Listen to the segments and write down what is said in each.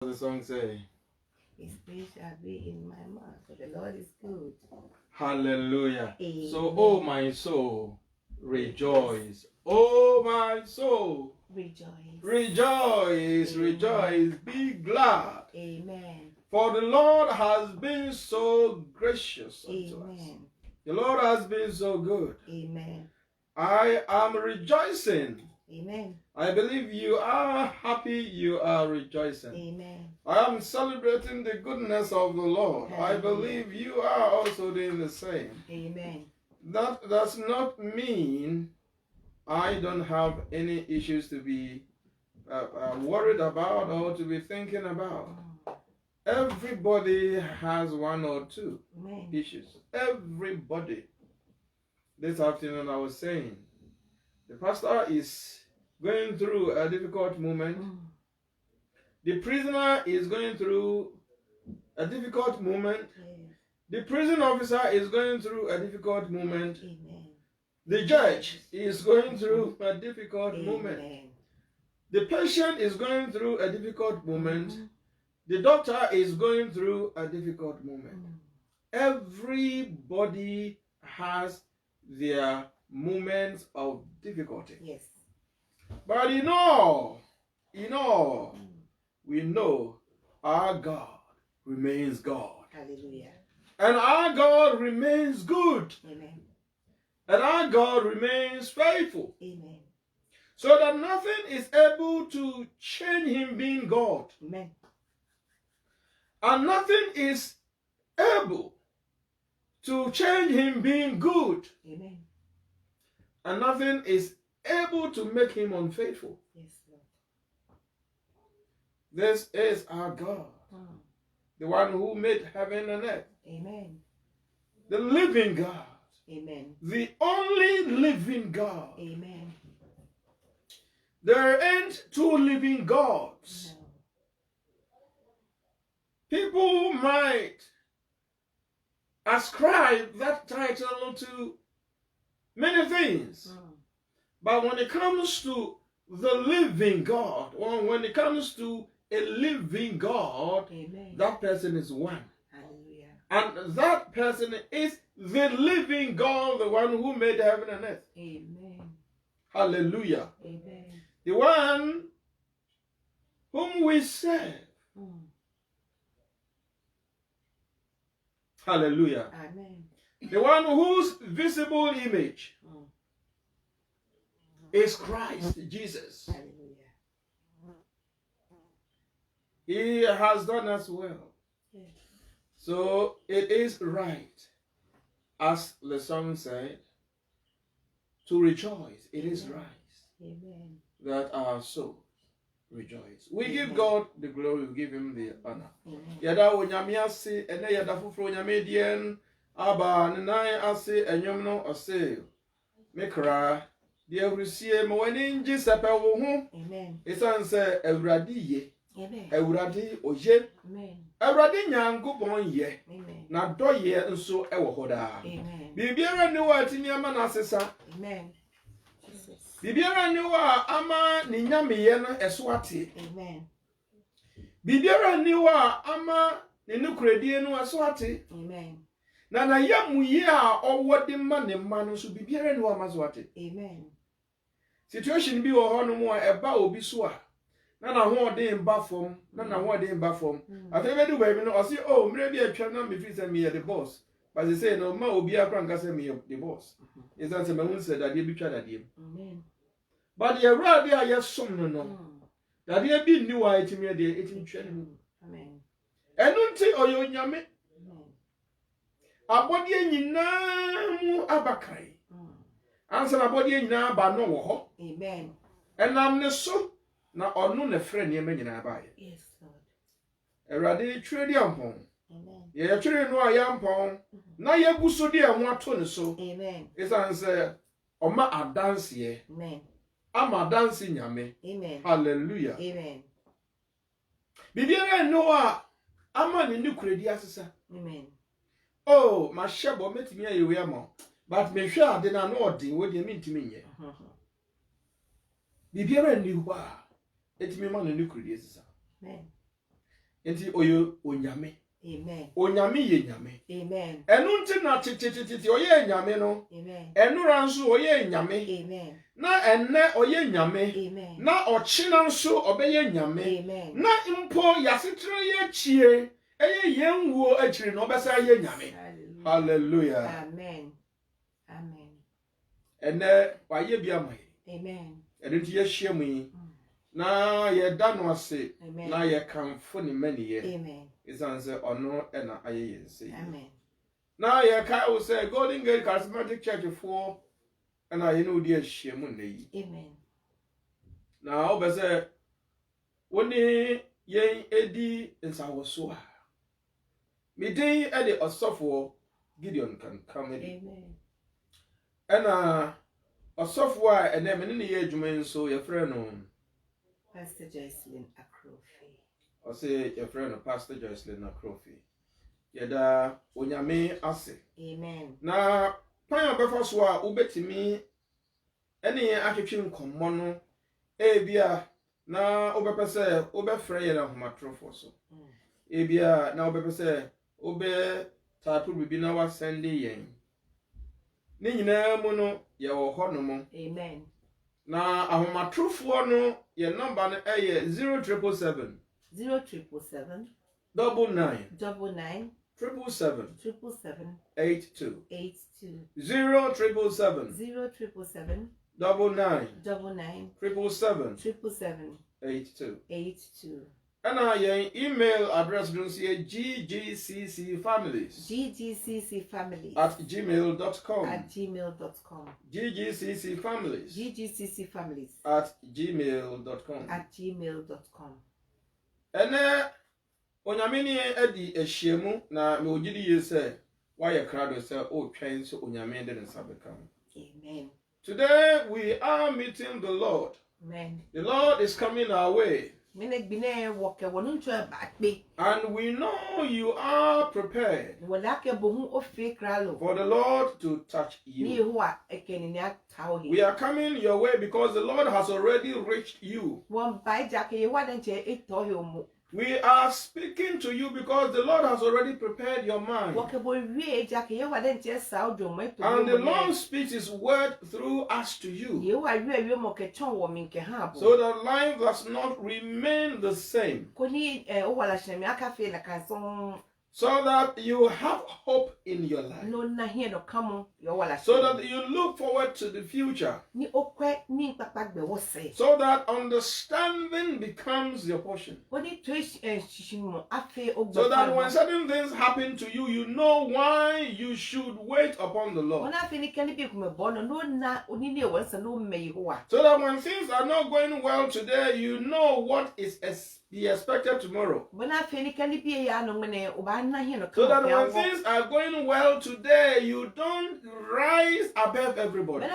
The song say, His praise shall be in my mouth, for the Lord is good. hallelujah. Amen. So, oh my soul, rejoice. Oh my soul, Rejoice. rejoice, Amen. rejoice, be glad. Amen. For the Lord has been so gracious unto us. Amen. The Lord has been so good. Amen. I am rejoicing. Amen. I believe you are happy, you are rejoicing. Amen. I am celebrating the goodness of the Lord. Hallelujah. I believe you are also doing the same. Amen. That does not mean I don't have any issues to be worried about or to be thinking about. Everybody has one or two Amen. issues. Everybody. This afternoon I was saying, the pastor is going through a difficult moment. The prisoner is going through a difficult moment. Yes. The prison officer is going through a difficult moment. Amen. The judge is going through a difficult moment. Amen. The patient is going through a difficult moment. The doctor is going through a difficult moment. Everybody has their moments of difficulty. Yes. But in all, we know our God remains God. Hallelujah. And our God remains good. Amen. And our God remains faithful. Amen. So that nothing is able to change him being God. Amen. And nothing is able to change him being good. Amen. And nothing is able to make him unfaithful. Yes, Lord. This is our God. The one who made heaven and earth. Amen. The living God. Amen. The only living God. Amen. There ain't two living gods. No. People might ascribe that title to many things. But when it comes to the living God, or when it comes to a living God, Amen. that person is one. Hallelujah. And that person is the living God, the one who made heaven and earth. Amen. Hallelujah. Amen. The one whom we serve. Hallelujah. Amen. The one whose visible image is Christ Jesus. Hallelujah. He has done us well. Yes. So it is right, as the song said, to rejoice. It is right Amen. that our souls rejoice. We Amen. give God the glory, we give him the honor. Amen. Yada onyame ase, ene yada fufuro onyame dien, aba nenan ase enyom no ose. Mekra, de awrusie ma wani nji sepe wo ho. Amen. Esan se awurade ye. Amen. Awurade oye. Amen. Awurade nyankopon ye. Amen. Na doye nso ewo ho da. Amen. Bibiara ni wa atimi ama na asesa. Amen. Jesus. Bibiara ni wa ama ni nyameye no eso ate. Amen. Bibiara ni wa ama ni nukuredie no eso ate. Amen. Na yamuye a owode ma ne ma no so bibiara ni wa ma so ate. Amen. Situation bi wo ho no mo a eba obi so a na ho de mba fom na ho de mba fom afi be du ba bi no o si oh mre bi atwa na me fi se me the boss but they say no ma obi akra nka se me the boss is that me hun se dade bi twa dade. Amen. But the Arabia a yesom no no dade bi ni wa etimi de etimi twa ne mu. Amen. Enu nti oyo nyame Amen. abode nyina mu abakai ansa na abode nyina ba no wo ho. Amen. Enam ne so na onu na frɛ niema nyina ba ye. Yes, Lord. Awurade twere di ampon. Amen. Ye twere no a yampon na yeguso di ehwo ato ne so. Amen. Esan se oma adanse Amen. ama adanse nyame. Amen. Hallelujah. Amen. Bibiara no a ama ne nukuredi asesa. Amen. Oh, ma shebo metimi ayewe ama. But me hwe ade na no odin wo de mentimi nye. Bibiara ni wa etimi ma no nukuredi asesa. Amen. Enti oyo onyame. Amen. Onyame ye nyame. Amen. Enu nti na titititi oye nyame no. Amen. Enu ranso oye nyame. Amen. Na enne oye nyame. Amen. Na ochina nso obeye nyame. Amen. Na mpo yasetre ye chie. Eye yenwuo achiri no obesa ye nyame. Hallelujah. Amen. Amen. Ene waye bia mai. Amen. Enti ye hye mu yi. Na ye da no ase. Amen. Na ye kamfo ni maniye. Amen. Isanse ono ena aye yense. Amen. Na ye ka o say Golden Gate Charismatic Church for ena ye no di ahye mu na yi. Amen. Na obese woni yen edi nsawoso a. Midin e de osofo Gideon kan kamedi. Amen. Ena osofo a ene me ne ye adwuma nso ye frɛ no Pastor Jocelyn Akrofi. O say ye frɛ no Pastor Jocelyn Akrofi. Yeda onyame ase. Amen. Na pan obefa so a ubetimi ene ahwetwe nkommo no ebia na obepese obefrɛ ye na homatrofo so. Ebia na obepese obe tapu bibi na wa sende yen. Ni nyina mu no ye wo hɔ no mo. Amen. Na ahomatrofo no ye number no eye 0777 0777 99 777 82 82 0777 0777 99 777 82 82 And our email address is ggccfamilies ggccfamilies @gmail.com. @gmail.com. ggccfamilies ggccfamilies @gmail.com. @gmail.com. And onyamini edi ehyiemu na me ogidi ye say why ye crowd say o twen so onyame de nsabeka. Amen. Today we are meeting the Lord. Amen. The Lord is coming our way. And we know you are prepared for the Lord to touch you. We are coming your way because the Lord has already reached you. We are speaking to you because the Lord has already prepared your mind. And the Lord speaks His word through us to you. So that life does not remain the same. So that you have hope in your life. So that you look forward to the future. So that understanding becomes your portion. So that when certain things happen to you, you know why you should wait upon the Lord. So that when things are not going well today, you know what is be expected tomorrow. So that when things are going well today, you don't rise above everybody.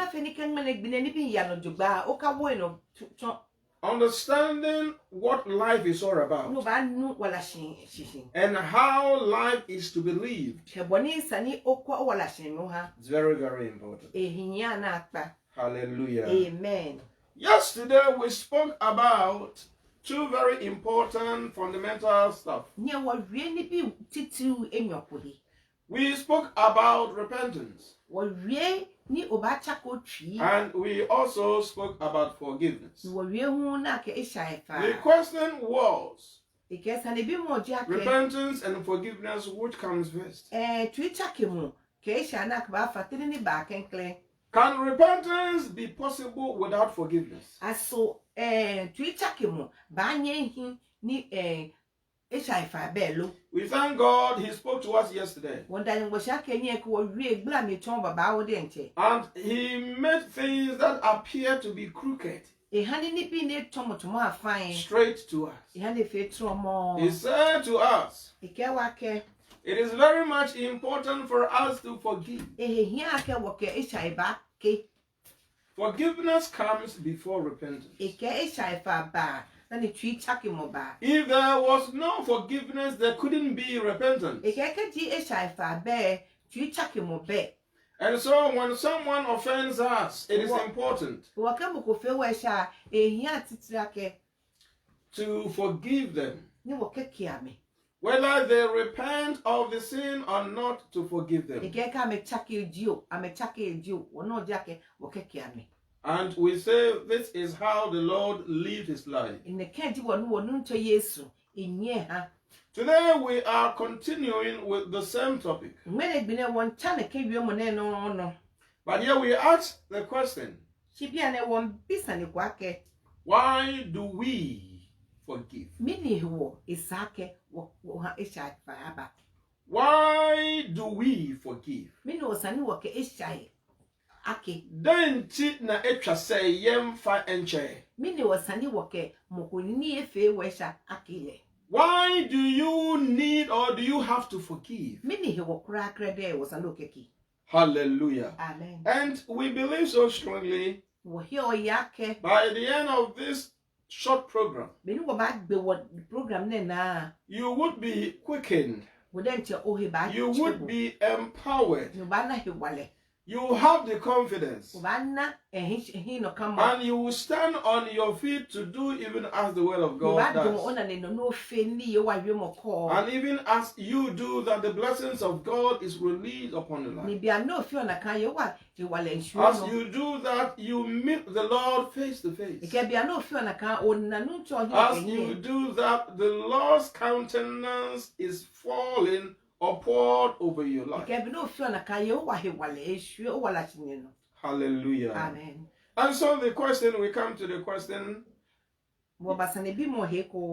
Understanding what life is all about and how life is to be lived. It's very, very important. Hallelujah. Amen. Yesterday we spoke about two very important fundamental stuff. We spoke about repentance. And we also spoke about forgiveness. The question was repentance and forgiveness, which comes first? Can repentance be possible without forgiveness? We thank God He spoke to us yesterday. And He made things that appear to be crooked straight to us. He said to us, it is very much important for us to forgive. Forgiveness comes before repentance. If there was no forgiveness, there couldn't be repentance. And so when someone offends us, it is important to forgive them. Ni wo keke me. whether they repent of the sin or not, to forgive them. Ike ka me chake dio, ame chake dio, wono jake wo keke me. And we say this is how the Lord lived his life. In the kenti wonu nto Yesu, inye ha. Today we are continuing with the same topic. Mwene bine won chane ke wi mo ne no. But here we ask the question, Chibia ne won bisa ne kwake. why do we forgive? Mini wo isake wo ha isha fa. Why do we forgive? Mini osani wo ke isha ake. Denti na etwa say yemfa enche. Mini osani wo ke mokoni efe wesha ake. Why do you need or do you have to forgive? Mini he wo kra krede osani okeki. Hallelujah. Amen. And we believe so strongly Wo he oyake. by the end of this short program, Mini wo ba gbe wo program ne na. you would be quickened. Wo den che ohe ba. You would be empowered. No ba na he wale. You will have the confidence. Wo ba na ehin no kama. And you will stand on your feet to do even as the word of God does. And even as you do that, the blessings of God is released upon your life. As you do that, you meet the Lord face to face. As you do that, the Lord's countenance is falling or poured over your life. Hallelujah. Amen. And so we come to the question.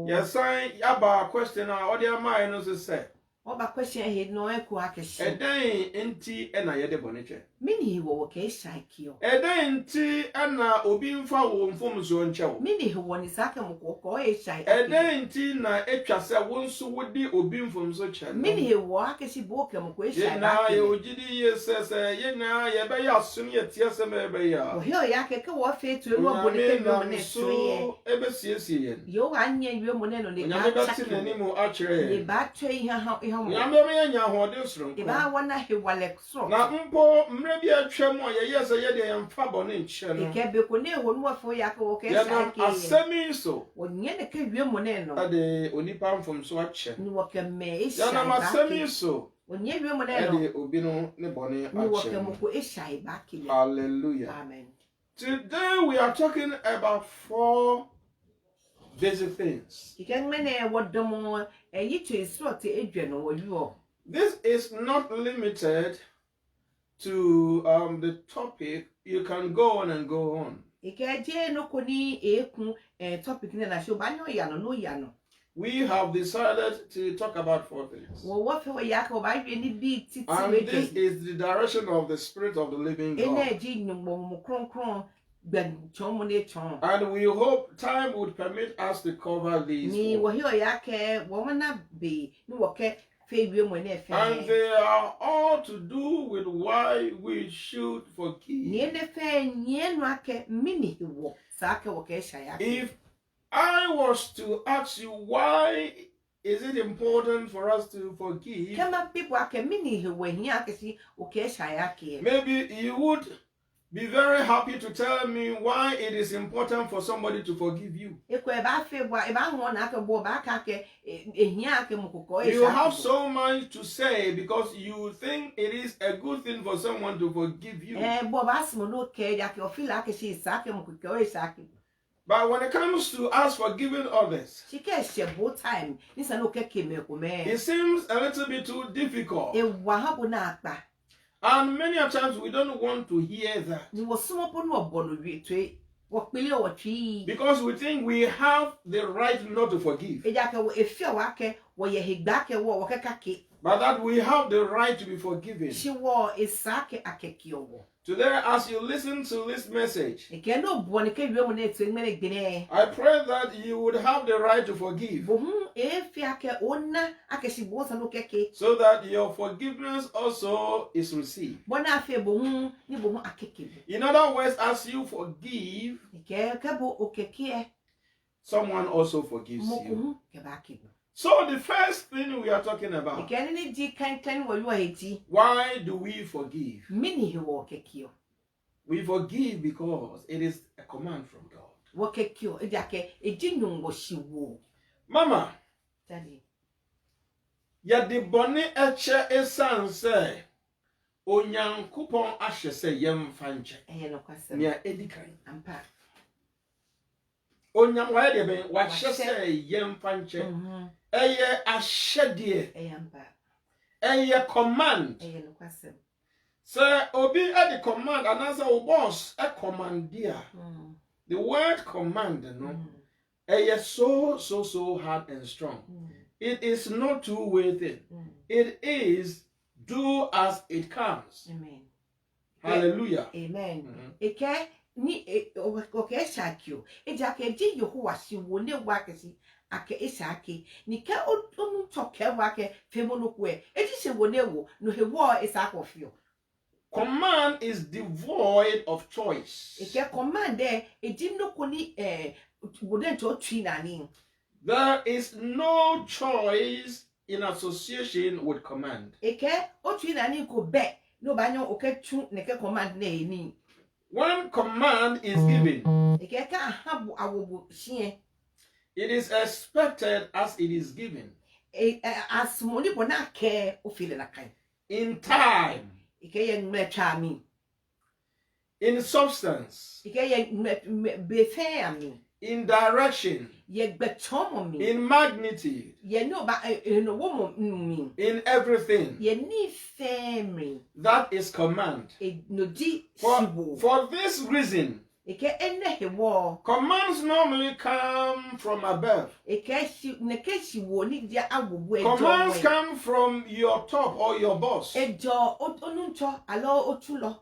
Yes, I have a question. Audio mind also say. Eden inti ena yede boniche. Mini wo ke shaikio. Eden inti ena obi mfa wo mfom so nchewo. Mini wo ni saka mukoko e shai. Eden inti na etwa se wo nso wodi obi mfom so che. Mini wo akeshi boke mukoko e shai. Na ye ogidi ye sese ye na ye be ya sum ye tie se me be ya. Wo he ya ke wo fe tu ewo bonike mi ne so ebe siesie ye. Yo anya wi mo ne no le ka chake. Ni mu akire. Le ba twe ha mo. Nyame nya hode soro. E ba wona he wale so. Na mpo mre bi atwa mu ye yese ye de yemfa bone nche no. Ke be ko ne ho no fo ya ko ke sai ke. Asemi so. Onye ne ke wi mo ne no. Ade onipa mfom so ache. Ni wo ke me e shai. Ya na asemi so. Onye wi mo ne no. Ade obi no ne bone ache. Ni wo ke mo ko e shai ba ke. Hallelujah. Amen. Today we are talking about 4 basic things. This is not limited to the topic. You can go on and go on. We have decided to talk about 4 things. And this is the direction of the Spirit of the living God. And we hope time would permit us to cover these 4. And they are all to do with why we should forgive. If I was to ask you why is it important for us to forgive, maybe you would be very happy to tell me why it is important for somebody to forgive you. You have so much to say because you think it is a good thing for someone to forgive you. But when it comes to us forgiving others, it seems a little bit too difficult. And many times we don't want to hear that. Because we think we have the right not to forgive. But that we have the right to be forgiven. Today, as you listen to this message, I pray that you would have the right to forgive. So that your forgiveness also is received. In other words, as you forgive, someone also forgives you. So the first thing we are talking about, why do we forgive? We forgive because it is a command from God. Mama, Daddy. Yɛde bɔne ɛkyɛ esan sɛ Onyankopɔn ahyɛ sɛ yɛmfa nkyɛ. Ɛyɛ nokwasɛm. Nea edi kan. Ampa. Wayɛ deɛ bɛn wahyɛ sɛ yɛmfa nkyɛ. Ɛyɛ ahyɛdeɛ. Ɛyɛ ampa. Ɛyɛ command. Ɛyɛ nokwasɛm. Sɛ obi ɛde command anaasɛ wo boss command a the word command no ɛyɛ so hard and strong. It is not two-way thing. It is do as it comes. Amen. Hallelujah. Amen. Eke ni okay shakyo. Eja ke ji Yehowa si wo ne wa kesi ake esake. Ni ka onu toke wa ke femono kwe. Eji se wo ne wo no he wo esakofio. Command is devoid of choice. Eke command there eji no ko ni wouldn't to twi nani. There is no choice in association with command. Eke o twi nani ko be no banyo oke tu neke command na eni. When command is given, Eke ka habu awobu hie. It is expected as it is given. As money bona ke o feel na kai. In time. Eke ye mletwa mi. In substance. Eke ye befe ami. In direction. Ye betom mi. In magnitude. Ye no ba no wo mi. In everything. Ye ni fe that is command. No di for this reason. Eke ene he wo. Commands normally come from above. Eke si neke si wo ni dia awobu ejo. Commands come from your top or your boss. Ejo onuncho alo otulo.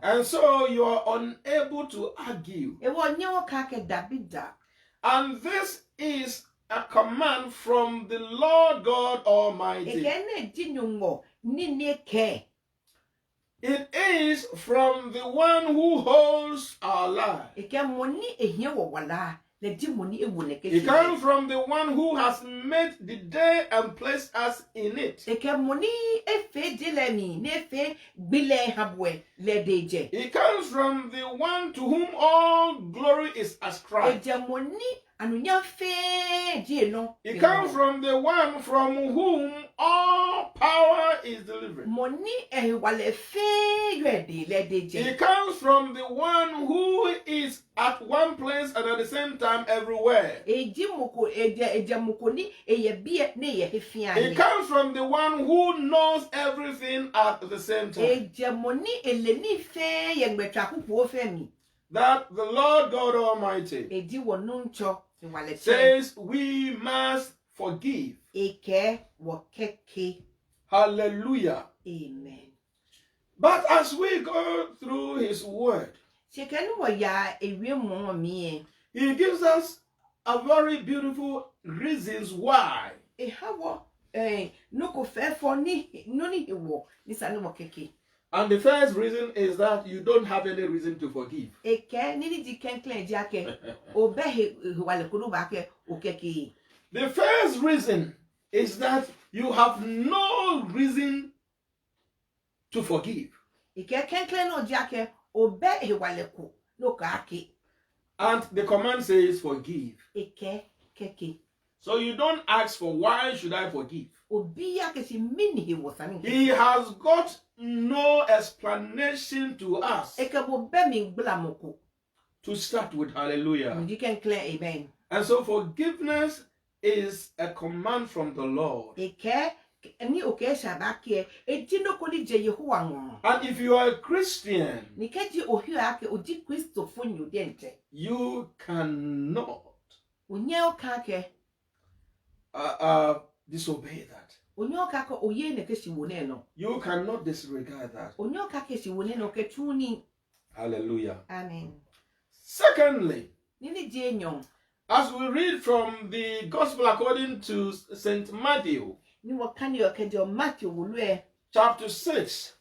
And so you are unable to argue. And this is a command from the Lord God Almighty. It is from the one who holds our life. It comes from the one who has made the day and placed us in it. It comes from the one to whom all glory is ascribed. It comes from the one from whom all power is delivered. It comes from the one who is at one place and at the same time everywhere. It comes from the one who knows everything at the same time. That the Lord God Almighty says we must forgive. Hallelujah. Amen. But as we go through his word, he gives us a very beautiful reasons why. And the first reason is that you don't have any reason to forgive. The first reason is that you have no reason to forgive. And the command says forgive. So you don't ask for why should I forgive. He has got no explanation to us. To start with, hallelujah. Amen. And so forgiveness is a command from the Lord. And if you are a Christian, you cannot disobey that. You cannot disregard that. Hallelujah. Amen. Secondly, as we read from the Gospel according to St. Matthew, chapter 6,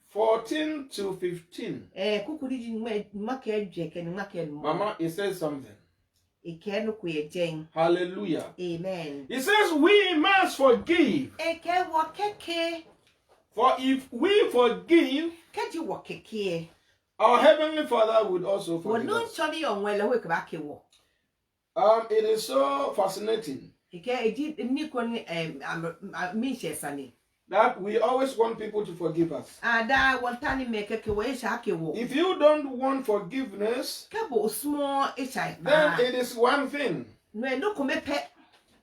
14 to 15. Mama, it says something. Hallelujah. Amen. It says we must forgive. For if we forgive, our Heavenly Father would also forgive us. It is so fascinating that we always want people to forgive us. If you don't want forgiveness, then it is one thing.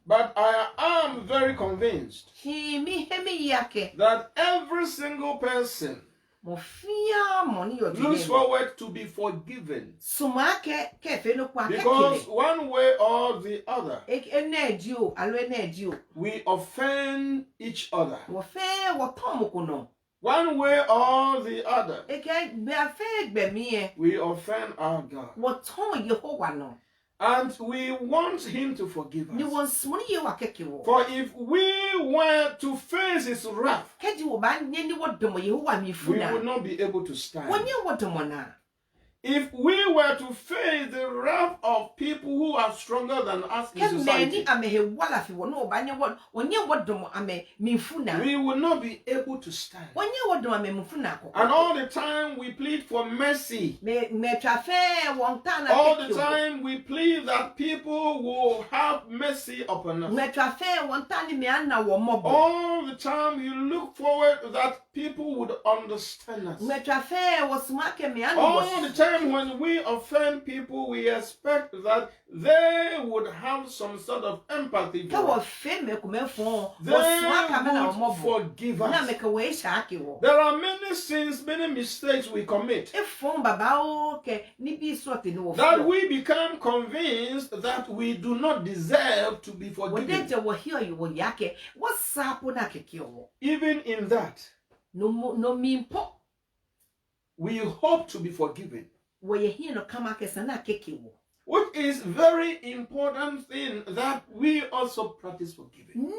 But I am very convinced that every single person looks forward to be forgiven, because one way or the other we offend each other. One way or the other we offend our God, and we want him to forgive us. For if we were to face his wrath, we would not be able to stand. If we were to face the wrath of people who are stronger than us in society, we will not be able to stand. And all the time we plead for mercy. All the time we plead that people will have mercy upon us. All the time you look forward that people would understand us. All the time when we offend people, we expect that they would have some sort of empathy for us. They would forgive us. There are many sins, many mistakes we commit, that we become convinced that we do not deserve to be forgiven. Even in that, we hope to be forgiven, which is very important thing that we also practice forgiving.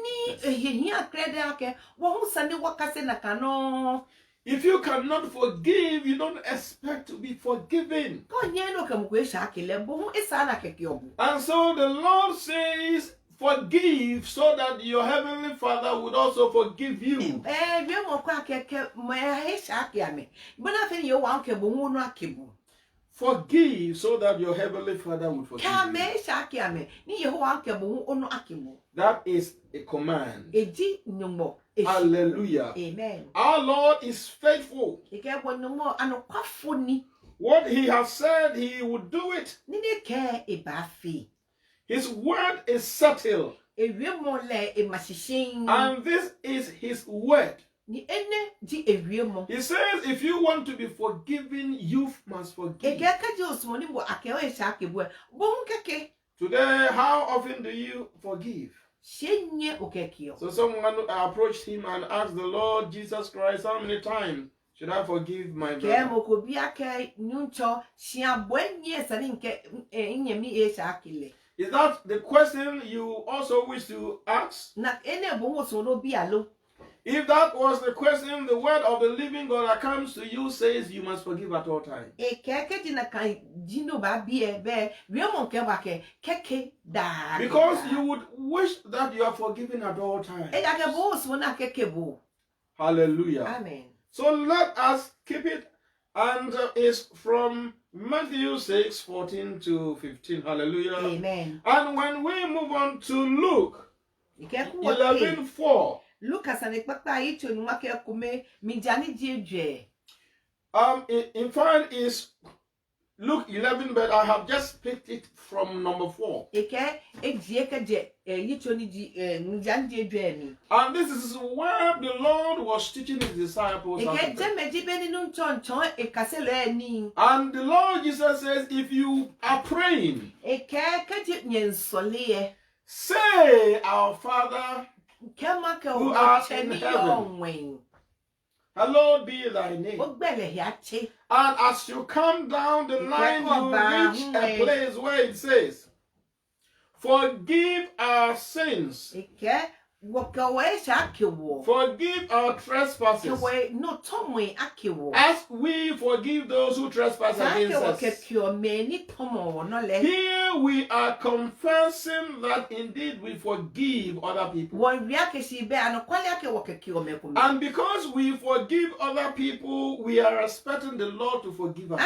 If you cannot forgive, you don't expect to be forgiven. And so the Lord says, forgive so that your heavenly Father would also forgive you. Forgive so that your heavenly Father would forgive you. That is a command. Hallelujah. Amen. Our Lord is faithful. What he has said, he would do it. His word is settled. And this is his word. He says, if you want to be forgiven, you must forgive. Today, how often do you forgive? So someone approached him and asked the Lord Jesus Christ, how many times should I forgive my brother? Is that the question you also wish to ask? If that was the question, the word of the living God that comes to you says you must forgive at all times. Because you would wish that you are forgiven at all times. Hallelujah. Amen. So let us keep it, and it's from Matthew 6:14 to 15. Hallelujah. Amen. And when we move on to Luke 11:4. In fact, it's Luke 11, but I have just picked it from number 4. And this is where the Lord was teaching his disciples. And the Lord Jesus says, if you are praying, say, our Father who art in heaven, hallowed be thy name. And as you come down the line, you reach a place where it says, forgive our sins. Forgive our trespasses, as we forgive those who trespass against us. Here we are confessing that indeed we forgive other people. And because we forgive other people, we are expecting the Lord to forgive us.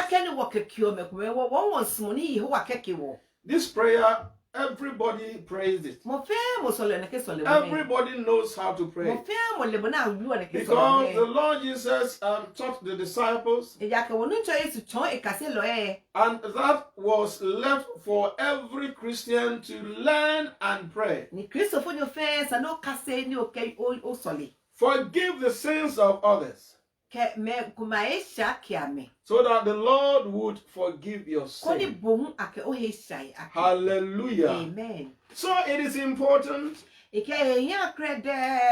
This prayer everybody prays it. Mo fe mo sole na ke sole mo. Everybody knows how to pray. Mo fe mo le bona wu na ke Because sole. the Lord Jesus taught the disciples, E ja ke wonu ncho Yesu chon e kase lo e. and that was left for every Christian to learn and pray. Ni Kristo fo ni fe sa no kase ni o ke o sole. Forgive the sins of others, Ke me kuma e sha kia me. so that the Lord would forgive your Ko ni sin. bohu ake o he shai ake. Hallelujah. Amen. So it is important Ike ya krede.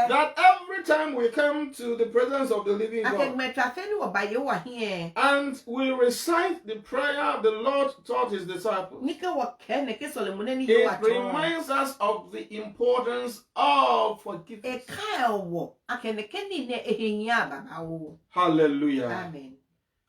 that every time we come to the presence of the living Ake God me trafe ni wo ba ye wa here. and we recite the prayer the Lord taught his disciples, Nika wa ke ne ke sole mo ne ni ye wa it chon. reminds us of the importance of E forgiveness. ka wo ake ne ke ni ne ehia baba wo. Hallelujah. Amen.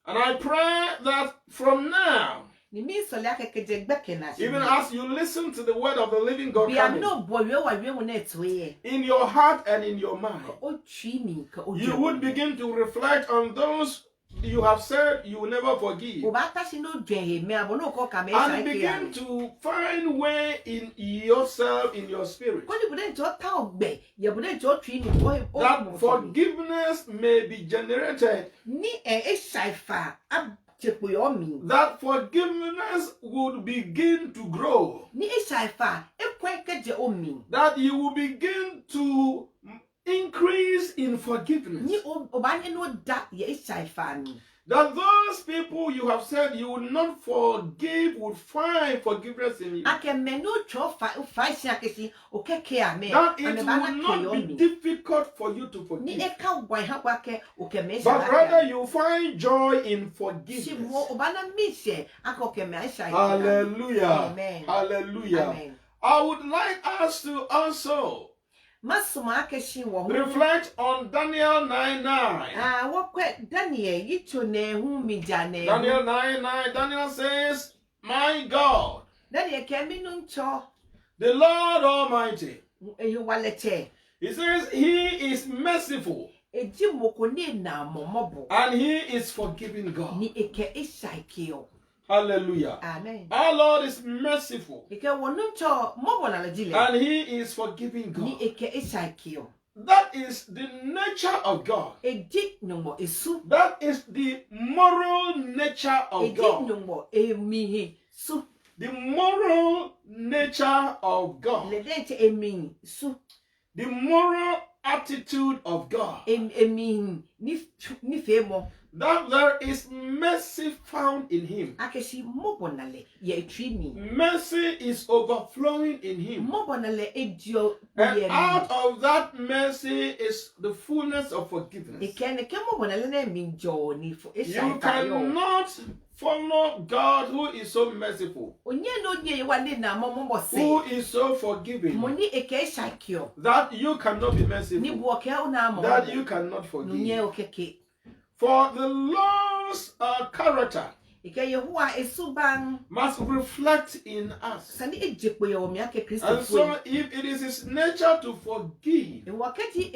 And I pray that from now, Ni mi sole ake ke je gbeke na. even as you listen to the word of the living God Bi coming no bo we wa we mo na etwe. in your heart and in your mind, O twi mi ka o you would begin to reflect on those you have said you will never forgive, o ba ta si no dwen he me abo no ko ka me and shai begin ke. to find way in yourself, in your spirit, Ko ni bude jo ta ogbe, ye bude jo twi mi o that forgiveness may be generated, ni e shai fa ab chepo yo mi. that forgiveness would begin to grow, Ni e shai fa e kwen ke je o mi. that you will begin to increase in forgiveness. Ni o ba ni no da ye e shai fa ni. That those people you have said you will not forgive would find forgiveness in you. Ake me no cho fa si ake si o ke a me. That it Ame ba na will ke not yo be mi. difficult for you to Ni forgive, e ka gwan ha kwa ke o ke me but shai. rather you find joy in Si forgiveness. mo o ba na mi se ake o ke me shai. Hallelujah. Amen. Hallelujah. Amen. I would like us to also Masuma ake shi wo hu. reflect on Daniel 9:9. Ah, wo kwe Daniel yito ne hu mi jane. Daniel 9:9. Daniel says, "My God, Daniel ke mi no ncho. the Lord Almighty." Ehi walete. He says, "He is merciful Eji moko ne na momobo. and He is forgiving God." Ni eke isaikio. Hallelujah. Amen. Our Lord is merciful Eke wonu ncho mobo na lejile. and He is forgiving Ni God. eke isaikio. That is the nature of God. Eji numo esu. That is the moral nature of Eji God. numo emihi su. The moral nature of God. Ledente emihi su. The moral attitude of God. Emihi ni femo. That there is mercy found in Him. Akeshi mobo na le ye etwi mi. Mercy is overflowing in Him. Mobo na le edio And ye mi. out of that mercy is the fullness of forgiveness. Ikene ke mobo na le na mi jo ni fo You esha yo. cannot follow God who is so merciful, Onye no nye wa ni na mo mo who se. is so forgiving, Mo ni eke esha kio. that you cannot be Ni merciful, bo ke o na mo. that you cannot Nye forgive. o keke. For the Lord's character Ike Yehowa esuban must reflect in us. sani ejepo ye o mi ake Kristo And fu. so if it is His nature to forgive, E wakati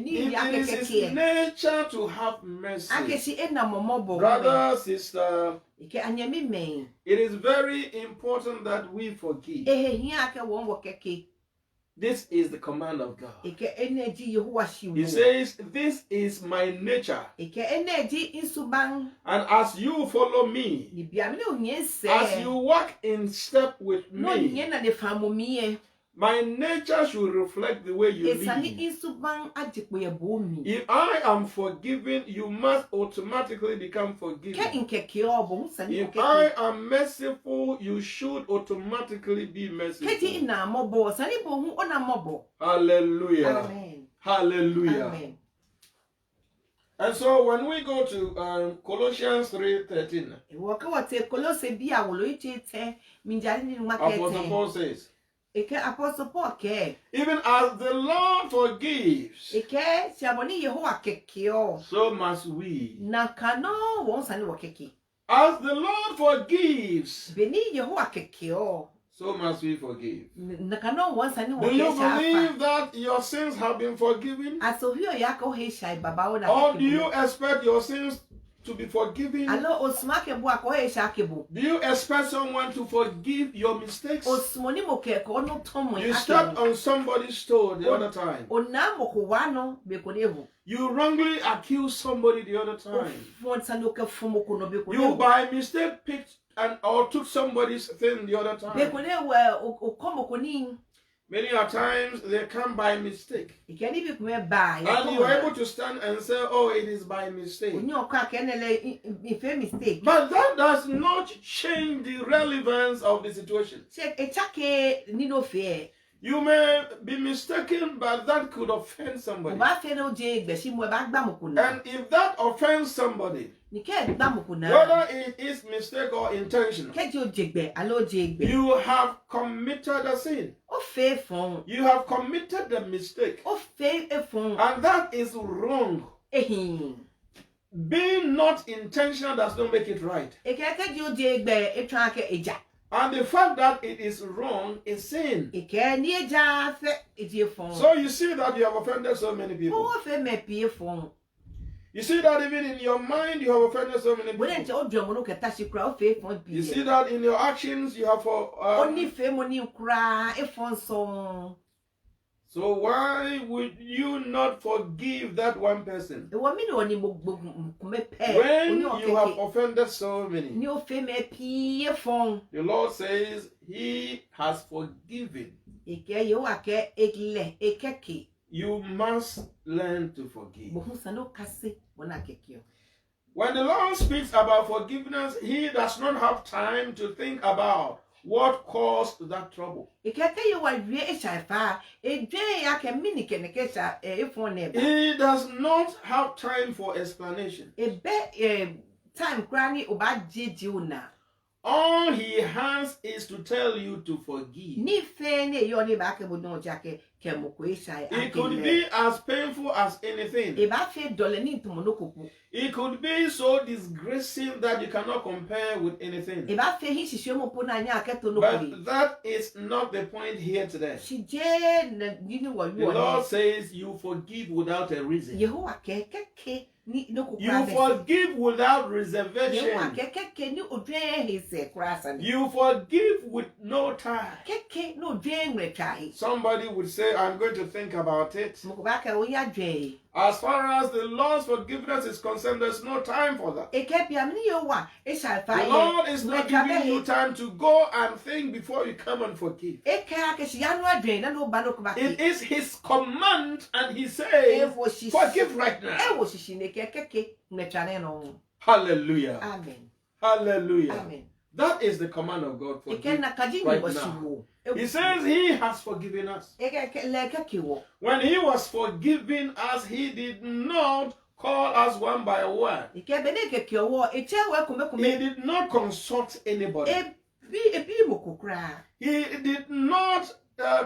ni if ya it is keke His tie. nature to have mercy, Ake si ena momobo. brother, sister, Ike anyami men. it is very important that we forgive. Ehe hia ake won wo keke. This is the command of God. Ike energy Yehowa shi He wo. says, "This is my nature. Ike energy insuban And as you follow me, ni bia me o nye se. as you walk in step with No me, nye na ne famo mi my nature should reflect the way you Esani live. insuban ajepo ye bo mi. If I am forgiven, you must automatically become Ke forgiven. inkeke obo sani If okeke. I am merciful, you should automatically be Keti merciful. ina mobo sani bo hu ona mobo. Hallelujah. Amen. Hallelujah. Amen. And so when we go to Colossians 3:13, Waka wate Kolose bi awolo ite te minjari ni Apostle makete. Paul says, Eke Apostle Paul ke. "Even as the Lord forgives, Eke siaboni Yehowa kekeo. so must we." Nakano won sani wakeke. As the Lord forgives, Beni Yehowa kekeo. so must we forgive. Nakano won sani Do you wakesha believe that your sins have been forgiven? Aso hiyo yako he shai baba ona. Or do you expect your sins to be forgiven? Alo osma ke bo akọ e sha ke bo. Do you expect someone to forgive your mistakes? Osmoni mo ke ko no tomo You stepped on somebody's toe the other time. Ona mo ko wano be ko nevo. You wrongly accused somebody the other time. Fon sando ke fomo ko no be ko You by mistake picked or took somebody's thing the other time. Be ko newo o komo ko ni. Many a times they come by mistake. Ikeni bi ko ba ya. And you are able to stand and say, oh, it is by mistake. Onyo ka kenele ife mistake. But that does not change the relevance of the situation. Se etake ni no fe. You may be mistaken, but that could offend somebody. O ba fe no je igbesi mo ba gba mo ko na. And if that offends somebody, Ni ke gba mo ko na. whether it is mistake or intentional, Ke je o jegbe alo je igbe. you have committed a sin. O fe fon. You have committed the mistake. O fe e fon. And that is wrong. Ehin. Being not intentional does not make it right. Ke je o je igbe e twa ke eja. And the fact that it is wrong is sin. Ke ni eja fe e je fon. So you see that you have offended so many people. O fe me pie fon. You see that even in your mind you have offended so many When people. o drum no ke ta shi kura o fe fon pie. You see that in your actions you have Oni fe mo ni kura e fon so. so why would you not forgive that one person E wo mi no ni mo me pe. when you have offended so many? Ni o fe me pie fon. The Lord says he has forgiven. Ike yo ake ekle ekeke. You must learn to forgive. Bo hu sano kase wona kekio. When the Lord speaks about forgiveness, he does not have time to think about what caused that trouble. Ikeke yo wa wie e shaifa e dwe ya ke mini keneke sha e fon ne ba. He does not have time for explanation. E be time krani oba jeje una. All he has is to tell you to forgive. Ni fe ne yo ne ba ke bo don jake ke mo ko e shai. It could be as painful as anything. E ba fe dole ni ntomo no koku. It could be so disgracing that you cannot compare with anything. E ba fe hi shiswe mo po na nya ke to no ko. But that is not the point here today. Si je na gini wa The yo Lord ne. says you forgive without a reason. Yehowa ke keke ni no ko You forgive without reservation. Yehowa ke keke ni odwen he se krasa ni. You forgive with no time. Keke no dwen retrai. Somebody would say, I'm going to think about it. Mo ko ba ka o ya dwen. As far as the Lord's forgiveness is concerned, there's no time for that. E ke bia mni yehowa e sha fa The Lord is not giving you time to go and think before you come and forgive. E ke ake si anu adwen na no ba no ko ba It ki. is His command, and He E says, wo shi. forgive right now. E wo shi ne ke keke retrai no. Hallelujah. Amen. Hallelujah. Amen. That is the command of God for E ke you. na kaji ni right bo shi now. wo. He says He has forgiven us. E ke le keke wo. When He was forgiving us, He did not call us one by one. E ke be ne keke wo e che we kume He did not consult anybody. e bi mo kokra. He did not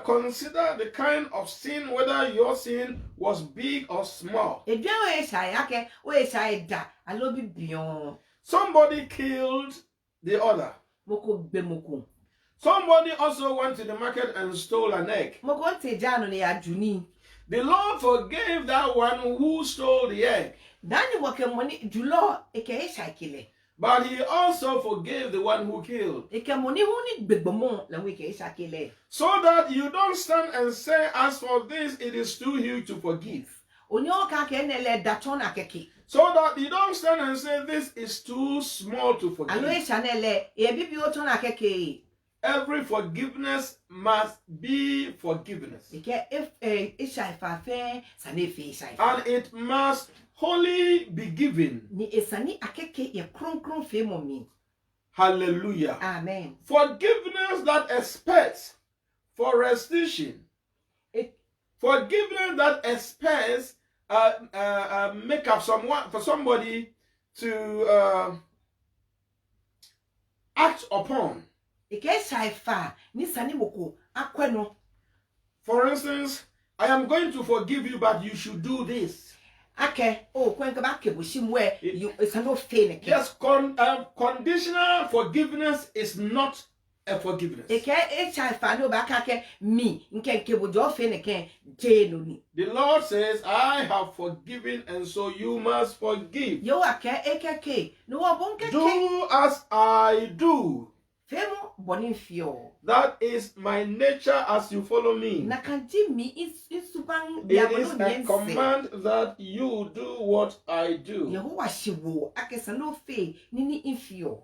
consider the kind of sin, whether your sin was big or small. E dwen we sha ya ke we sha da alo bi bion. Somebody killed the other. Moko gbe moko. Somebody also went to the market and stole an egg. Moko te jano ne ajuni. The Lord forgave that one who stole the egg, Dani woke moni julo eke shakile. but He also forgave the one who killed. Eke moni huni gbegbomo la we ke shakile. So that you don't stand and say, as for this, it is too huge to forgive. Onyo ka ke ne le daton akeke. So that you don't stand and say, this is too small to Alo e forgive. chanele e bibi oton akeke. Every forgiveness must be forgiveness. Eke e shaifa fe sane fe shaifa. And it must wholly be given. Ni esani akeke ye kron fe momi. Hallelujah. Amen. Forgiveness that expects restitution. Forgiveness that expects make up someone for somebody to act upon. Eke shaifa ni sani moko akweno. For instance, I am going to forgive you, but you should do this. Ake kwenka ba ke bushimwe you esano fe ne ke. Yes, conditional forgiveness is not a forgiveness. Eke echa fano bakake mi nke bo jo fe ne ken je no ni. The Lord says, I have forgiven, and so you must forgive. Yo ake ekeke no wo bon keke. Do as I do. Femo bonin fio. That is my nature as you follow me. Na kanji mi insuban It is a command that you do what I do. Yehowa shiwo akesa no fe nini infio.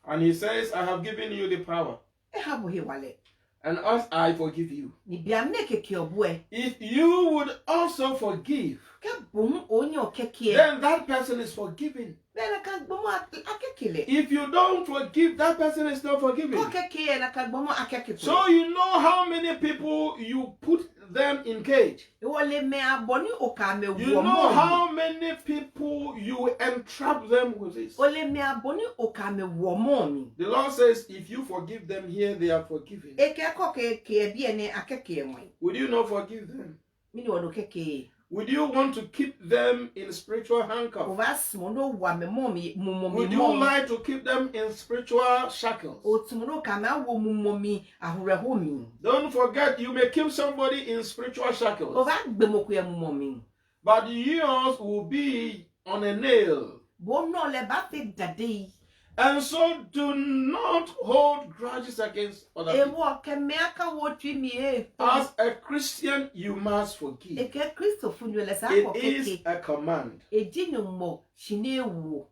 And he says, I have given you the power. Ehabo he wale. And as I forgive you. Ni biamne keke obwe. If you would also forgive, Ka bom onyo keke. then that person is forgiven. Na ka bomo akekele. If you don't forgive, that person is not forgiven. Ko keke na ka bomo akekele. So you know how many people you put them in cage. Wole me aboni okame wo. You know how many people you entrap them with this. Ole me aboni okame wo mo. The Lord says, if you forgive them here, they are forgiven. Eke ko keke bi ene akeke enwe. Would you not forgive them? Mi ni wodo keke. Would you want to keep them in spiritual handcuffs? Ovasmondo wa me momi mumomi. Would you like to keep them in spiritual shackles? Otumono kama wo mumomi ahoreho mi. Don't forget, you may keep somebody in spiritual shackles, Ova gbemoku ya mumomi. but yours will be on a nail. Bono le ba fe dade. And so do not hold grudges against other people. Ewo keme aka wo twi mi e. As a Christian, you must forgive. Eke Kristo funyo le sa ko It is keke. a command. Eji no mo shine wo.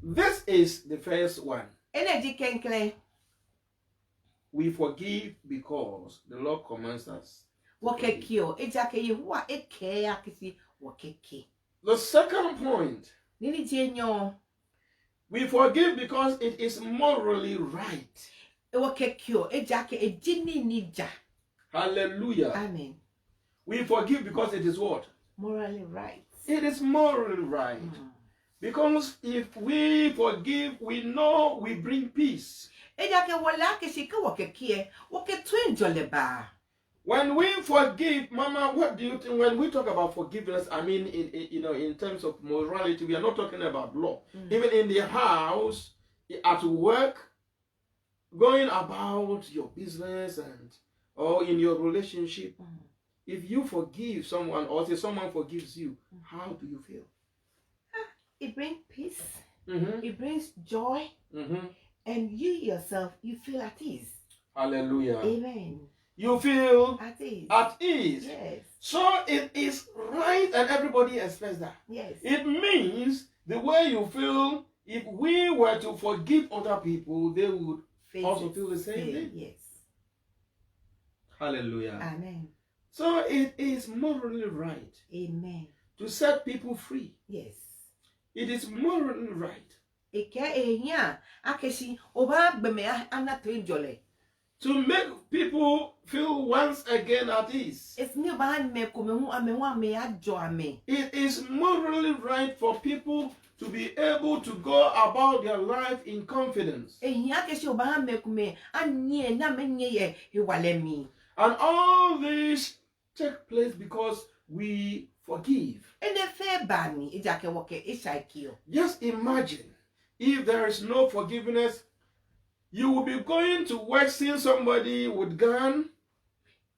This is the first one. Ene di kenkle. We forgive because the Lord commands us. Wokekio ejake Yehowa eke akisi wokeke. The second point, Nini jenyo we forgive because it is morally right. wokekio ejake ejini nija. Hallelujah. Amen. We forgive because it is what? Morally right. It is morally right. Because if we forgive, we know we bring peace. Ejake wala akisi ke wokekie woketu enjole ba. When we forgive, Mama, what do you think? When we talk about forgiveness, I mean, in terms of morality, we are not talking about law. Even in the house, at work, going about your business or in your relationship, if you forgive someone or say someone forgives you, how do you feel? It brings peace. Mm-hmm. It brings joy. Mm-hmm. And you yourself, you feel at ease. Hallelujah. Amen. You feel At ease. at ease. Yes. So it is right, and everybody expects that. Yes. It means the way you feel, if we were to forgive other people, they would also feel the same thing. Yes. Hallelujah. Amen. So it is morally right Amen. to set people free. Yes. It is morally right Eke ehia akesi oba gbeme anato enjole. to make people feel once again at ease. It's me ba me ko me hu ame ajo ame. It is morally right for people to be able to go about their life in confidence. Ehia akesi oba me ko me anye na menye ye hewale mi. And all this take place because we forgive. Ene fe ba ni ejake woke ishaikio. Just imagine if there is no forgiveness, you will be going to work seeing somebody with gun.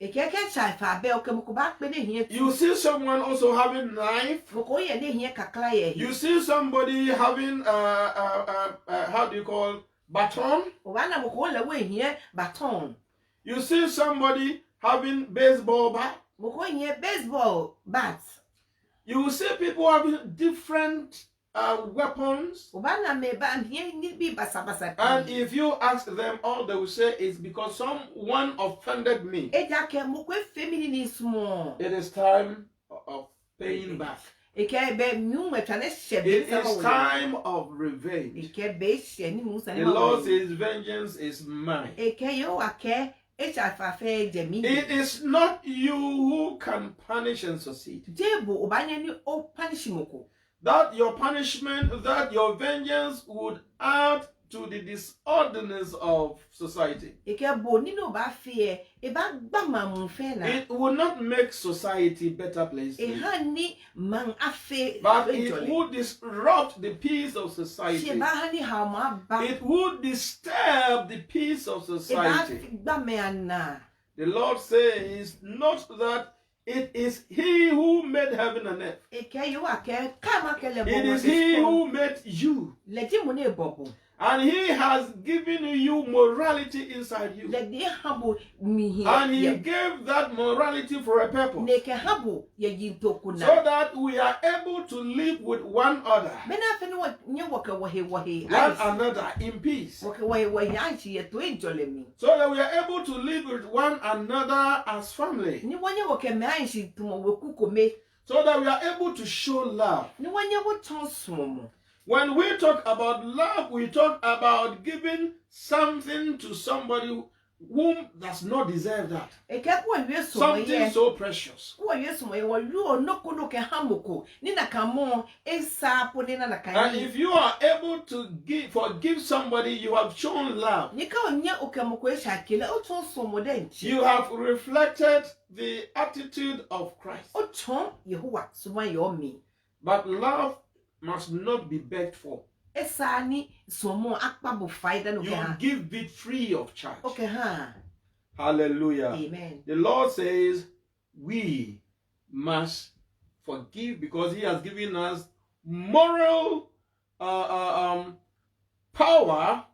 Ekeke chai fa be oke moko ba pe ne hia. You see someone also having knife. Moko ye ne hia kakra ye. You see somebody having how do you call baton? Oba na moko le we hia baton. You see somebody having baseball bat. Moko hia baseball bat. You see people having different weapons. Oba na me ba hia ni bi basa. And if you ask them, all they will say is because someone offended me. Ejake moko femini ni small. It is time of paying back. Eke be mu metwa ne hye It be is time of revenge. Eke be hye ni mu sa The Lord says, vengeance is mine. Eke yo ake echa fa fe jemi. It is not you who can punish and succeed. Jebo oba nya ni o punish moko. That your punishment, that your vengeance would add to the disorderliness of society. Ike bo nino ba fie e ba gba mamu fe na. It will not make society better place. E ha ni man afe. But it would disrupt the peace of She society. ba ha ni ha ma ba. It would disturb the peace of E ba society. gba me ana. The Lord says not that it is He who made heaven and earth. Ike yo ake kama kele bo. It is He who made you. Leti mo ne bobo. And He has given you morality inside you. Leti habo mi hi. And He gave that morality for a purpose. Neke habo ye yintoku na. So that we are able to live with one another. Mena fe ni nye woke wahe. One another in peace. Woke wahe anchi ye to enjole mi. So that we are able to live with one another as family. Ni wanye woke me anchi tumo woku kome. So that we are able to show love. Ni wanye wo tonsomo. When we talk about love, we talk about giving something to somebody whom does not deserve that. Eke kwa yeso Something so precious. Kwa yeso mo ye wo yo no ke hamoko. Ni na kamo esa po ni na And kai. if you are able to forgive somebody, you have shown love. Ni ka onye okemoko e shakile o tonsomo de nchi. You have reflected the attitude of Christ. O ton Yehowa suma yo mi. But love must not be begged for. Esa ni somo akpabo faida no You ke ha. give it free of charge. Okay ha. Hallelujah. Amen. The Lord says we must forgive because He has given us moral power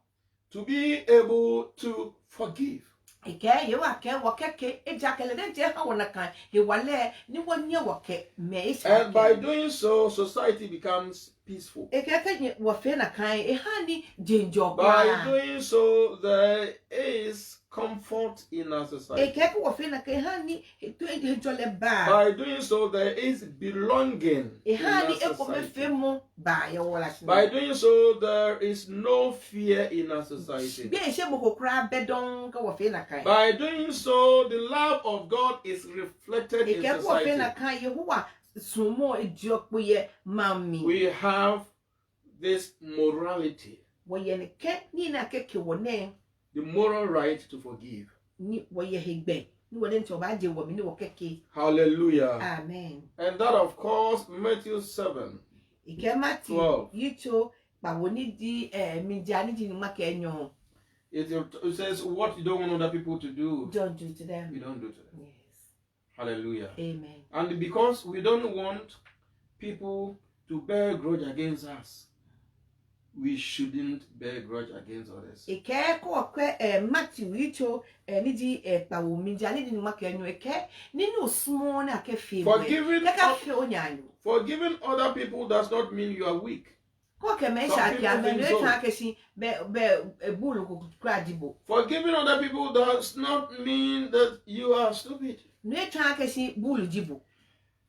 to be able to forgive. Ike ye wa ke wakeke ejakele de je ha wona kan he wale ni wonye wake me isa. And by doing so, society becomes peaceful. Ike ke wo fe na kan e ha ni jenjo By ba. doing so, there is comfort in our society. Ike ko wo fe na kan e ha ni to jenjo le ba. By doing so, there is belonging E in ha our ni e ko me society. fe mo ba ye wala shi. By doing so, there is no fear in our society. Bi e she mo ko kra bedon ka wo fe na kan. By doing so, the love of God is reflected in Ike ko wo fe na society. kan Yehowa sumo ejokpo ye mami. We have this morality, Wo ye ne ke ni na keke wo ne the moral right to forgive. ni wo ye hegbe. Ni wo den to ba je wo mi ni wo keke. Hallelujah. Amen. And that, of course, Matthew 7. Ike mati 12. yicho pa woni di mi jani di ma ke enyo. It says, what you don't want other people to do, Don't do to them. we don't do to them. Yes. Hallelujah. Amen. And because we don't want people to bear grudge against us, we shouldn't bear grudge against others. Ike ko kwe mati yicho ni di pa wo mi jani di ma ke enyo ike ni no small na ke fe. Forgiving Ka fe onyanyo. Forgiving other people does not mean you are weak. Ko ke me Some sha people kia me think no so. ta ke si be bulu ko kra dibo. Forgiving other people does not mean that you are stupid. No ta ke si bulu dibo.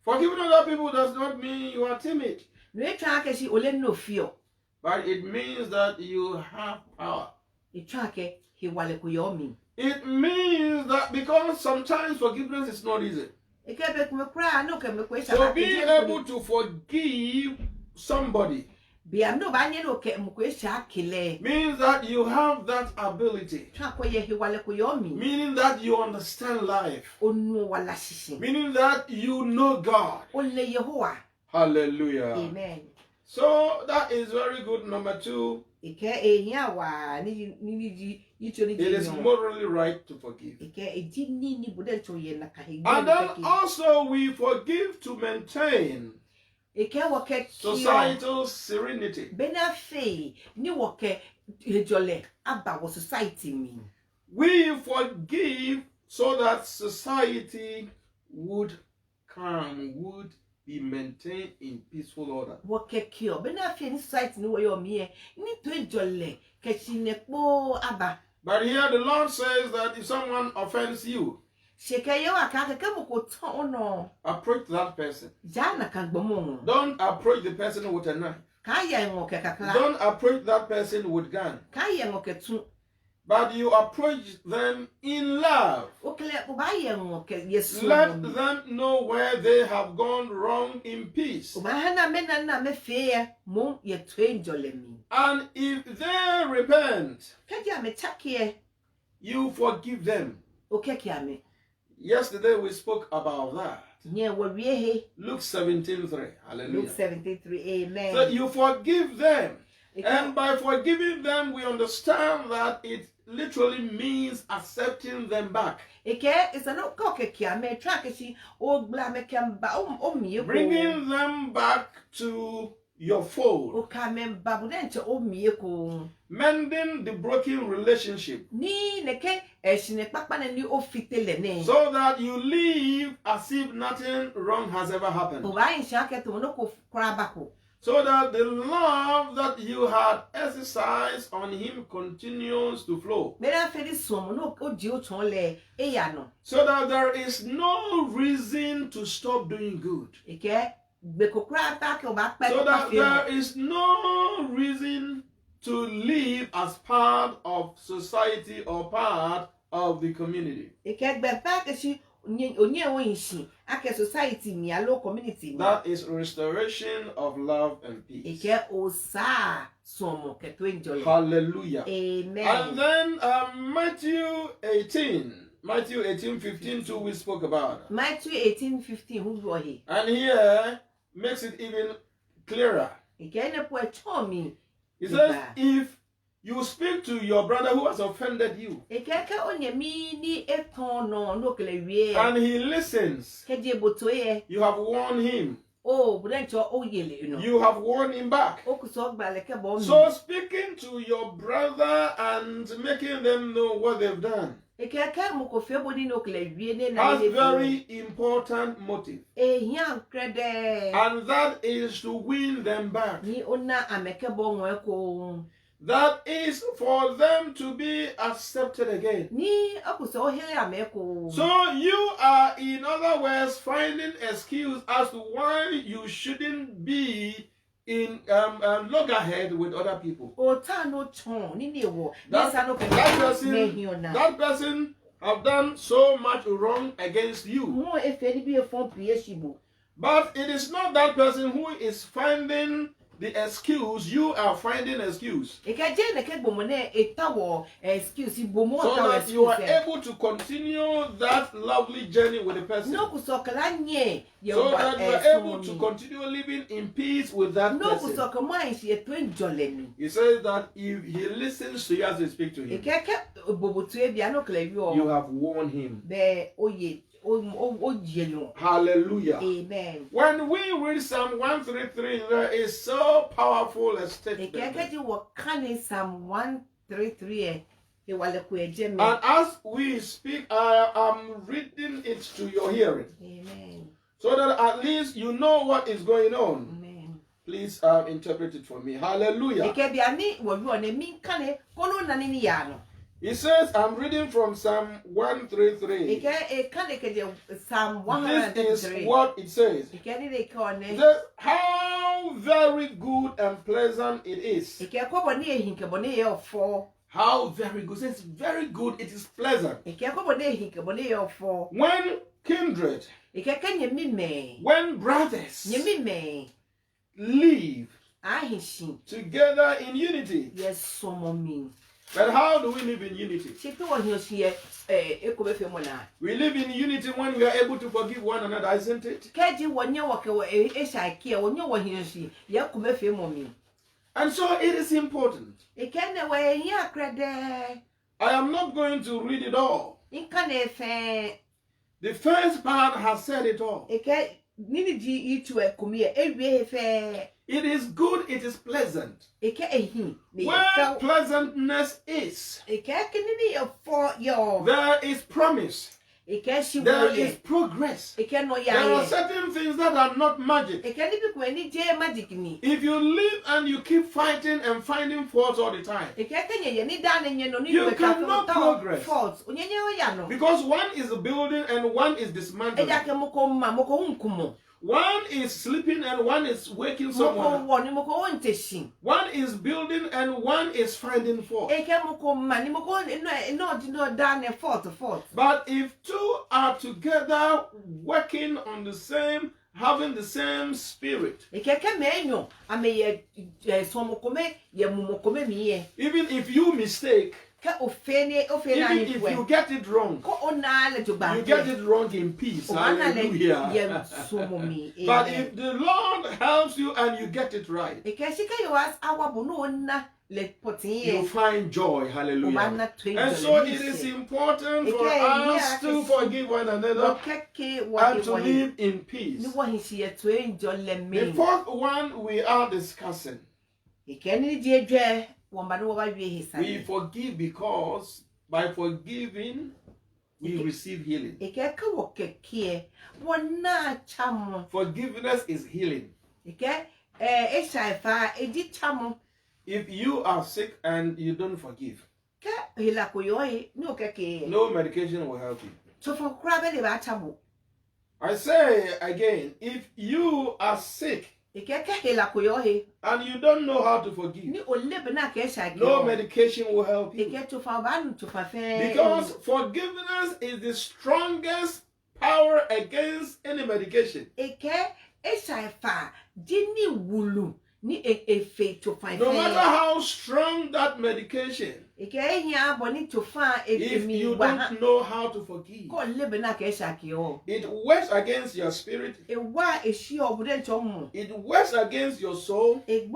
Forgiving other people does not mean you are timid. No ta ke si ole no fio. But it means that you have power. E ta ke he wale ko yo mi. It means that because sometimes forgiveness is not easy. Ike be ko me kra no ke me ko sha. So being able to forgive somebody Be am no ba nye no ke mo ko sha kele. means that you have that ability. Twa ko ye he wale ko yo mi. Meaning that you understand life. Onu wala sisi. Meaning that you know God. Ole Yehowa. Hallelujah. Amen. So that is very good. Number 2, Ike ehia wa ni yicho ni it is di. morally right to forgive. Ike eji ni bude to ye na ka he. And then also we forgive to maintain Ike wo ke societal serenity. Bena fe ni wo ke hejole aba wo society mi. We forgive so that society would be maintained in peaceful order. Wo ke kio bena fe ni society ni wo yo mi e ni to hejole ke chinepo aba. But here the Lord says that if someone offends you, Sheke yo aka ke mo ko ton no. approach that person. Jana kan gbomo. Don't approach the person with a knife. Ka ye ngo ke kakla. Don't approach that person with gun. Ka ye ngo ke tu. but you approach them in love. okele ubaye ngoke yesu Let them know where they have gone wrong in peace. ubahana mena na mefie mo ye twenjole mi And if they repent, kaja metakie you forgive them. okekia me Yesterday we spoke about that. nye worihe Luke 17:3. Luke Hallelujah. 73 amen So you forgive them. Eke- And by forgiving them, we understand that it literally means accepting them back. eke isano kokekia me trakeshi o bla me kamba o mi ko Bringing them back to your fold. o kamen babudente o mi ko Mending the broken relationship. ni neke eshine papa na ni ofitele ne So that you live as if nothing wrong has ever happened. ubaye shake to no ko krabako So that the love that you had exercised on him continues to flow. mera feri somo no o di o ton le eya no So that there is no reason to stop doing good. eke gbe kokra ta ke o ba pe So that fi no there is no reason to live as part of society or part of the community. eke gbe pa ke si onye o yin ake society mi alo community mi That is restoration of love and peace. eke o sa somo ke to enjoy Hallelujah. amen And then Matthew 18:15 too we spoke about. Matthew 18:15 hu wo he And here makes it even clearer. eke ne po echo mi He says, Yeah. if you speak to your brother who has offended you, eke ke onye mi ni eton no kele wie and he listens, ke je boto ye you have warned him. o budencho o yele no You have warned him back. o kuso gba le ke bo mi So speaking to your brother and making them know what they've done ekeke mo ko fe bodi no kele wie ne na has ile very important motive. ehian krede And that is to win them back. ni ona ameke bo nwe ko That is for them to be accepted again. ni akuso hele ameko So you are, in other words, finding excuse as to why you shouldn't be in loggerhead with other people. o ta no chon ni ni wo That, yesa no that kele person have done so much wrong against you. mo e fe ni bi e fon pie shibo But it is not that person who is finding the excuse, you are finding excuse. eke je ne ke gbomo ne etawo excuse bomo So ta that you are excuse able to continue that lovely journey with the person. no kuso kala nye ye So wa that you are able to continue living in peace with that no person. kuso ko mai si e to enjole ni He says that if he listens to you as you speak to him, eke ke bobotu e bia no kele wi you o have warned him. be oye o jelo Hallelujah. amen When we read Psalm 133, there is so powerful a statement. eke ji wo kane Psalm 133 e wale ku eje me And as we speak, I am reading it to your hearing, amen so that at least you know what is going on. amen Please interpret it for me. Hallelujah. eke bia ni wo wi one mi kane kono na ni ya no He says, I'm reading from Psalm 133. eke e kane ke je Psalm This is 133 what it says. eke ni de ko It ne says, how very good and pleasant it is. eke ko bo ni ehinke bo ni ye ofo How very good. It says, very good. It is pleasant. eke ko bo ni ehinke bo ni ye ofo When kindred, eke ke nye mi me when brothers nye mi me live ahishi together in unity. yes somo mi But how do we live in unity? chipi wo hi osie eko be fe mo na We live in unity when we are able to forgive one another, isn't it? keji wonye wo ke wo eshaiki wonye wo hi osie ye ko be fe mo mi And so it is important. ikene we hi akrede I am not going to read it all. inkane fe The first part has said it all. ike nini ji itu ekomi ewie fe It is good, it is pleasant. ike ehi me Where fe pleasantness is, ike kinini ye for yo there is promise, ike shi there wo ye is progress. ike no There are ya certain things that are not magic. ike ni bi ko ni je magic ni If you live and you keep fighting and finding faults all the time, ike kenye ye ni dan nye no ni You be cannot progress. fault onyenye o ya no because one is building and one is dismantling. eja ke moko ma moko hunkumo One is sleeping and one is waking someone up. Moko woni moko wonteshi. One is building and one is finding fault. Eke moko mani moko no dane fault. But if two are together working on the same, having the same spirit, Eke menyo ame ye somokome ye mumokome miye. even if you mistake, Ka ofene even ani if you get it wrong, ko onale to ba. you get it wrong in peace. Hallelujah. But if the Lord helps you and you get it right, you find joy. Hallelujah. And so it is important for us to forgive one another and to live in peace. The fourth one we are discussing. We forgive because by forgiving we receive healing. Forgiveness is healing. If you are sick and you don't forgive, no medication will help you. I say again, if you are sick and you don't know how to forgive, no medication will help you. Because forgiveness is the strongest power against any medication. No matter how strong that medication, if you don't know how to forgive, it works against your spirit, it works against your soul, it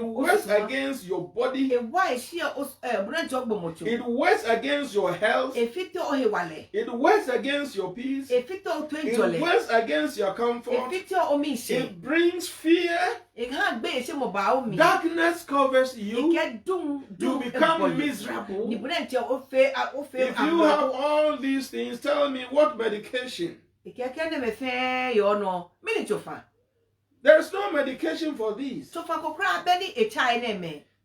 works against your body, it works against your health, it works against your peace, it works against your comfort, it brings fear. Darkness covers you. You become miserable. If you have all these things, tell me what medication. There's no medication for these.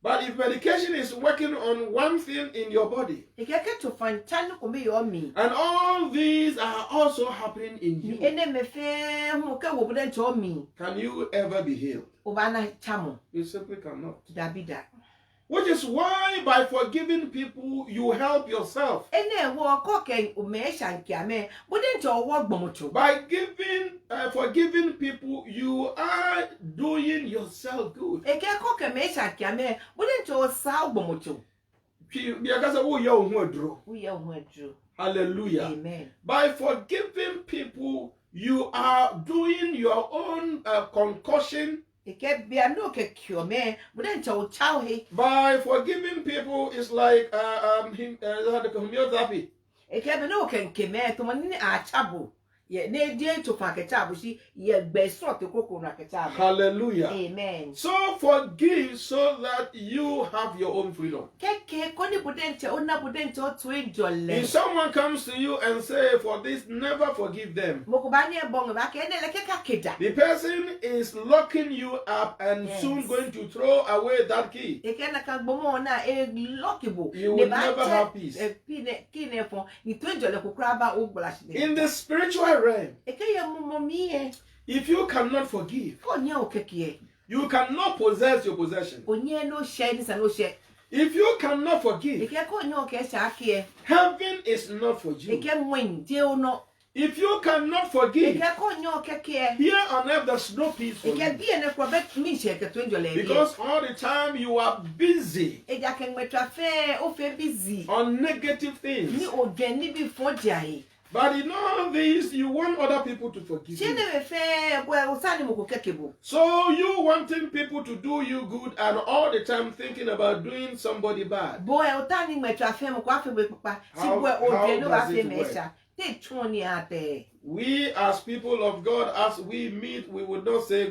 But if medication is working on one thing in your body, and all these are also happening in you, can you ever be healed? You simply cannot. Which is why by forgiving people, you help yourself. By forgiving people, you are doing yourself good. Hallelujah. Amen. By forgiving people, you are doing your own concoction. By forgiving people, it's like homeopathy. Hallelujah. Amen. So forgive so that you have your own freedom. If someone comes to you and say, for this, never forgive them, the person is locking you up and soon going to throw away that key. You will never have peace. In the spiritual realm, if you cannot forgive, you cannot possess your possession. If you cannot forgive, heaven is not for you. If you cannot forgive, here on earth there's no peace for you. Because all the time you are busy on negative things. But in all this, you want other people to forgive you. So you wanting people to do you good and all the time thinking about doing somebody bad. How does it work? We as people of God, as we meet, we would not say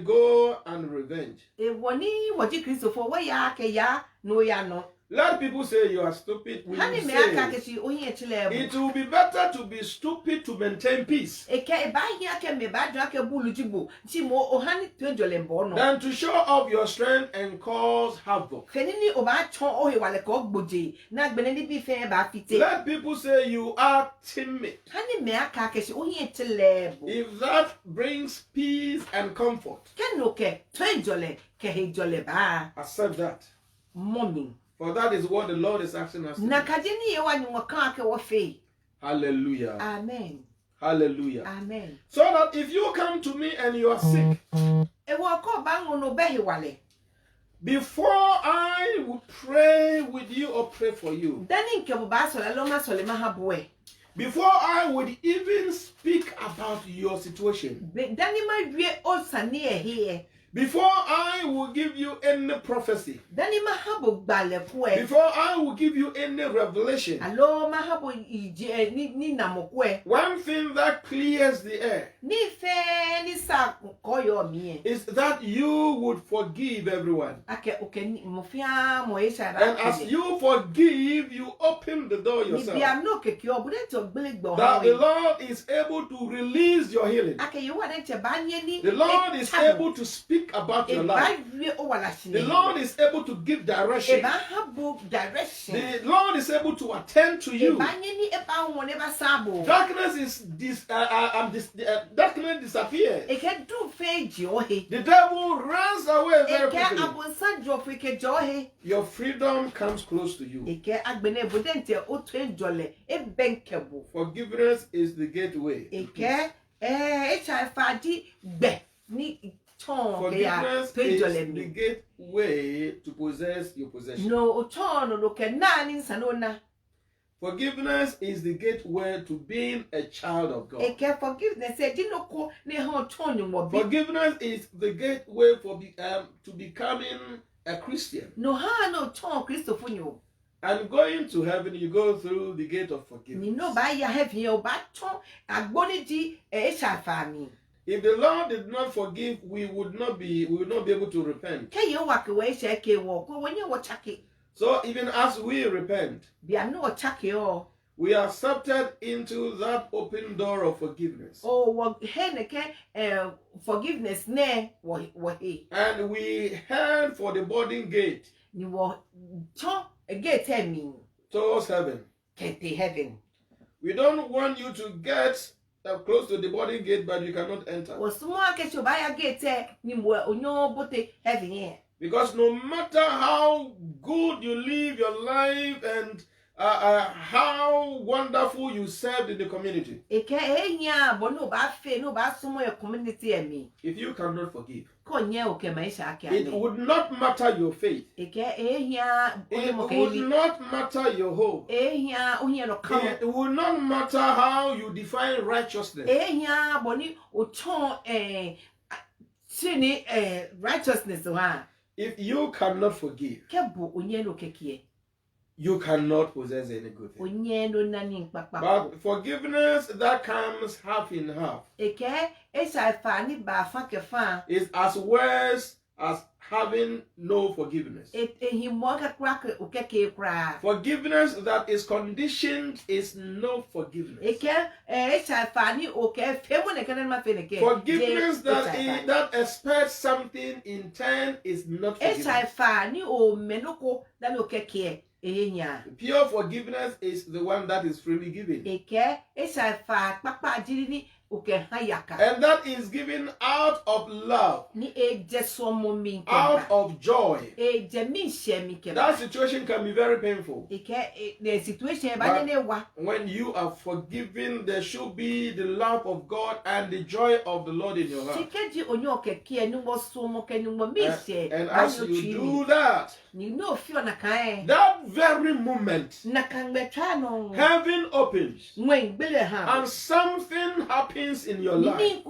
Let people say you are stupid. We Hani will me aka say kesi ohi etile bu. it will be better to be stupid to maintain peace Eke eba hia ke me ba dwa ke bulu jibu. Nti mo ohani twejole mbo no. than to show off your strength and cause havoc. Fenini oba chon ohi wale ko gboje. Na gbene ni bi fe ba fite. Let people say you are timid. Hani me aka kesi ohi etile bu. If that brings peace and comfort, Keno ke twejole ke hejole ba. accept that. Mommy. For that is what the Lord is asking us to Na do. kadini ye wa nyuwa kan ke wo fe. Hallelujah. Amen. Hallelujah. Amen. So that if you come to me and you are sick, E wo ko ba ngono be hiwale. before I would pray with you or pray for you, Dani nke bo ba so la lo ma so le ma haboe. before I would even speak about your situation, Dani ma wie o sane e he. before I will give you any prophecy, Dani ma habo gbale ko e. before I will give you any revelation, Alo ma habo ije ni namoko e. one thing that clears the air Ni fe ni sa ko yo mi e. is that you would forgive everyone. Ake oke ni mo fia mo e sha And as you forgive, you open the door ni yourself. bia no ke ki obude to gbele gbo That the Lord is able to release your healing. Ake yo wa de che ba nye ni. The Lord is able to speak about your life. The Lord is able to give direction. direction. The Lord is able to attend to you. Darkness Darkness disappears. The The devil runs away very quickly. Your freedom comes close to you. Forgiveness is the gateway. Forgiveness is the gateway to possess your possession. Forgiveness is the gateway to being a child of God. Forgiveness is the gateway to becoming a Christian. And going to heaven, you go through the gate of forgiveness. If the Lord did not forgive, we would not be able to repent. So even as we repent, we are accepted into that open door of forgiveness. And we head for the boarding gate towards heaven. We don't want you to get close to the boarding gate, but you cannot enter. Because no matter how good you live your life and how wonderful you served in the community, if you cannot forgive, it would not matter your faith. It would not matter your hope. It would not matter how you define righteousness. If you cannot forgive, you cannot possess any good thing. But forgiveness that comes half in half is as worse as having no forgiveness. Forgiveness that is conditioned is no forgiveness. Forgiveness that expects something in turn is not forgiveness. Pure forgiveness is the one that is freely given. And that is given out of love, out of joy. That situation can be very painful. But when you are forgiven, there should be the love of God and the joy of the Lord in your heart. And as you do that, that very moment, heaven opens and something happens in your life.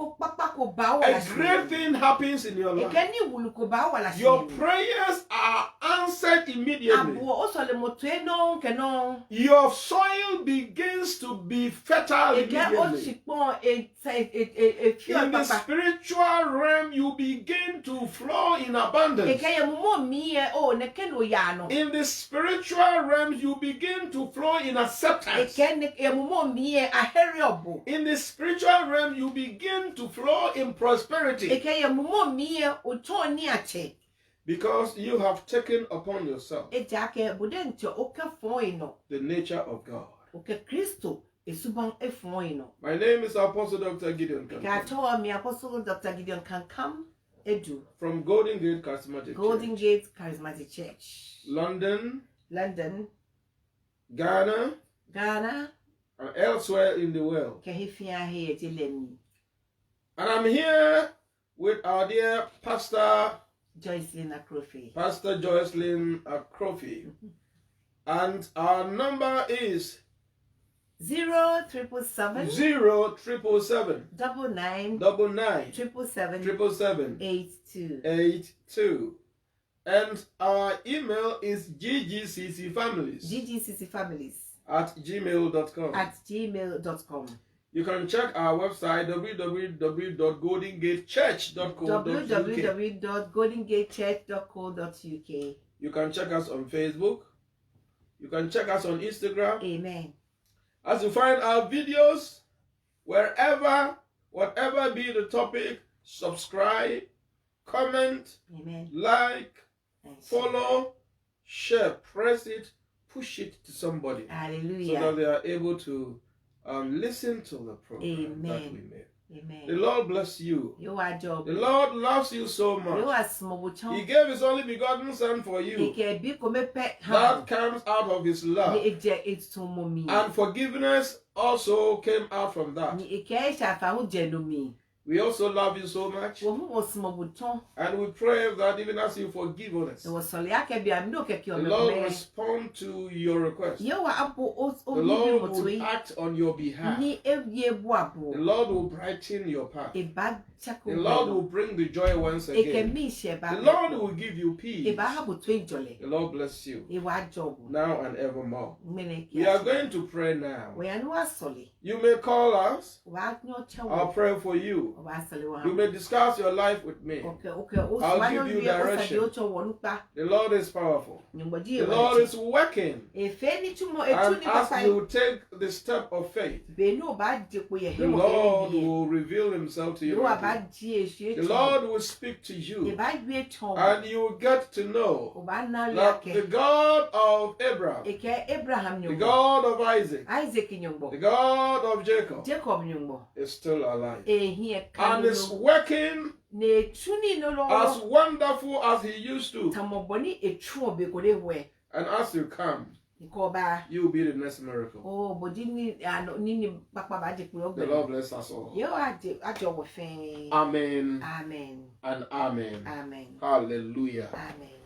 a great thing happens in your life. Your prayers are answered immediately. Your soil begins to be fertile immediately. In the spiritual realm, you begin to flow in abundance. In the spiritual realm, you begin to flow in acceptance. In the spiritual realm, you begin to flow in prosperity. Because you have taken upon yourself the nature of God. My name is Apostle Dr. Gideon Kankam. From Golden Gate Charismatic Church. London, Ghana, and elsewhere in the world. And I'm here with our dear Pastor Joycelyn Akrofi. And our number is 077 99 82. And our email is ggccfamilies@gmail.com. You can check our website www.goldengatechurch.co.uk. You can check us on Facebook. You can check us on Instagram. Amen. As you find our videos, wherever, whatever be the topic, subscribe, comment, Amen. Like, follow, share, press it, push it to somebody. Hallelujah. So that they are able to listen to the program that we made. Amen. The Lord bless you. You are job. The Lord loves you so much. He gave His only begotten Son for you. That comes out of His love. And forgiveness also came out from that. We also love you so much. And we pray that even as you forgive us, the Lord will respond to your request. The Lord will act on your behalf. The Lord will brighten your path. The Lord will bring the joy once again. The Lord will give you peace. The Lord bless you now and evermore. We are going to pray now. You may call us. I'll pray for you. You may discuss your life with me. I'll give you direction. The Lord is powerful. The Lord is working. And as you take the step of faith, the Lord will reveal Himself to you. The Lord will speak to you. And you will get to know that the God of Abraham, the God of Isaac, the God of Jacob is still alive. And is working as wonderful as He used to. And as you come, you will be the next miracle. The Lord bless us all. Amen. Amen. And amen. Amen. Hallelujah. Amen.